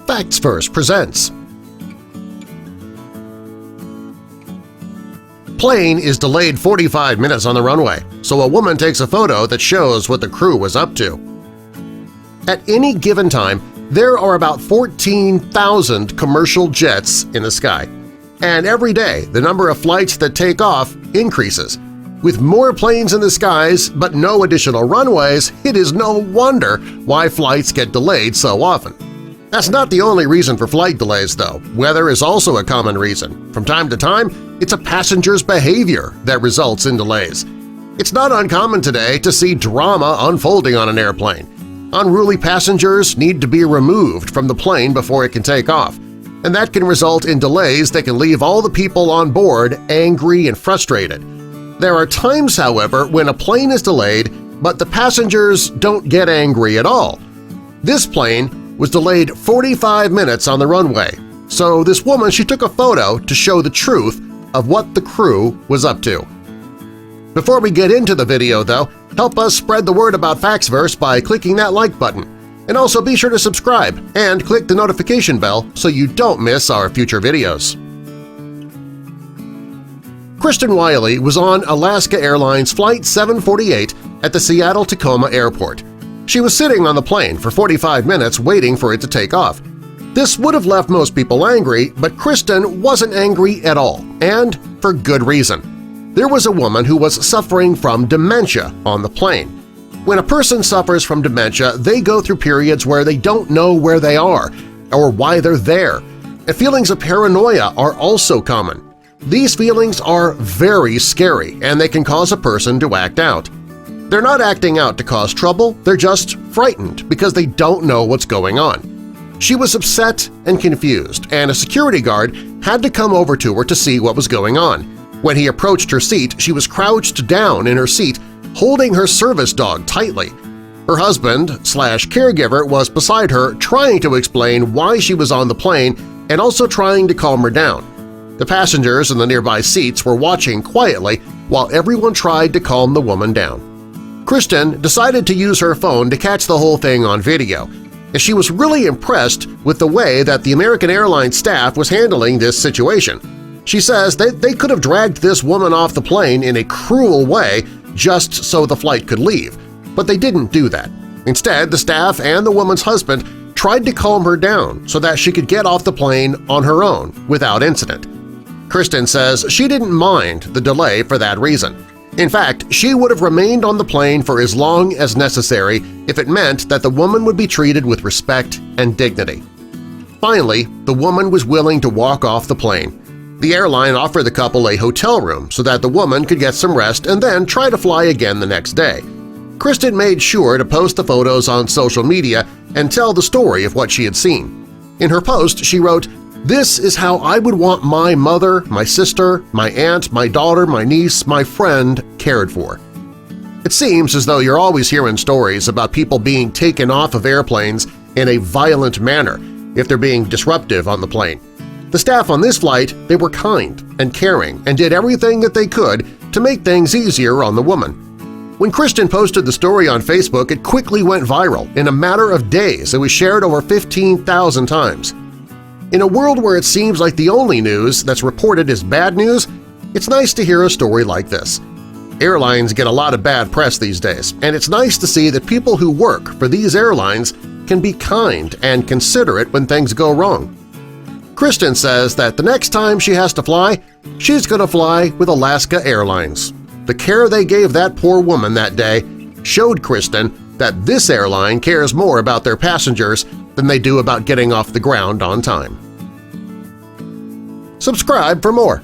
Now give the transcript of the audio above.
Facts First presents. Plane is delayed 45 minutes on the runway, so a woman takes a photo that shows what the crew was up to. At any given time, there are about 14,000 commercial jets in the sky, and every day the number of flights that take off increases. With more planes in the skies but no additional runways, it is no wonder why flights get delayed so often. That's not the only reason for flight delays, though. Weather is also a common reason. From time to time, it's a passenger's behavior that results in delays. It's not uncommon today to see drama unfolding on an airplane. Unruly passengers need to be removed from the plane before it can take off, and that can result in delays that can leave all the people on board angry and frustrated. There are times, however, when a plane is delayed, but the passengers don't get angry at all. This plane was delayed 45 minutes on the runway, so this woman she took a photo to show the truth of what the crew was up to. Before we get into the video, though, help us spread the word about Factsverse by clicking that like button. And also be sure to subscribe and click the notification bell so you don't miss our future videos. Kristen Wiley was on Alaska Airlines Flight 748 at the Seattle-Tacoma Airport. She was sitting on the plane for 45 minutes waiting for it to take off. This would have left most people angry, but Kristen wasn't angry at all, and for good reason. There was a woman who was suffering from dementia on the plane. When a person suffers from dementia, they go through periods where they don't know where they are or why they're there, and feelings of paranoia are also common. These feelings are very scary, and they can cause a person to act out. They're not acting out to cause trouble, they're just frightened because they don't know what's going on. She was upset and confused, and a security guard had to come over to her to see what was going on. When he approached her seat, she was crouched down in her seat, holding her service dog tightly. Her husband/caregiver was beside her trying to explain why she was on the plane and also trying to calm her down. The passengers in the nearby seats were watching quietly while everyone tried to calm the woman down. Kristen decided to use her phone to catch the whole thing on video, and she was really impressed with the way that the American Airlines staff was handling this situation. She says that they could have dragged this woman off the plane in a cruel way just so the flight could leave, but they didn't do that. Instead, the staff and the woman's husband tried to calm her down so that she could get off the plane on her own without incident. Kristen says she didn't mind the delay for that reason. In fact, she would have remained on the plane for as long as necessary if it meant that the woman would be treated with respect and dignity. Finally, the woman was willing to walk off the plane. The airline offered the couple a hotel room so that the woman could get some rest and then try to fly again the next day. Kristen made sure to post the photos on social media and tell the story of what she had seen. In her post, she wrote, "This is how I would want my mother, my sister, my aunt, my daughter, my niece, my friend cared for." It seems as though you're always hearing stories about people being taken off of airplanes in a violent manner if they're being disruptive on the plane. The staff on this flight, they were kind and caring and did everything that they could to make things easier on the woman. When Kristen posted the story on Facebook, it quickly went viral. In a matter of days, it was shared over 15,000 times. In a world where it seems like the only news that's reported is bad news, it's nice to hear a story like this. Airlines get a lot of bad press these days, and it's nice to see that people who work for these airlines can be kind and considerate when things go wrong. Kristen says that the next time she has to fly, she's going to fly with Alaska Airlines. The care they gave that poor woman that day showed Kristen that this airline cares more about their passengers than they do about getting off the ground on time. Subscribe for more.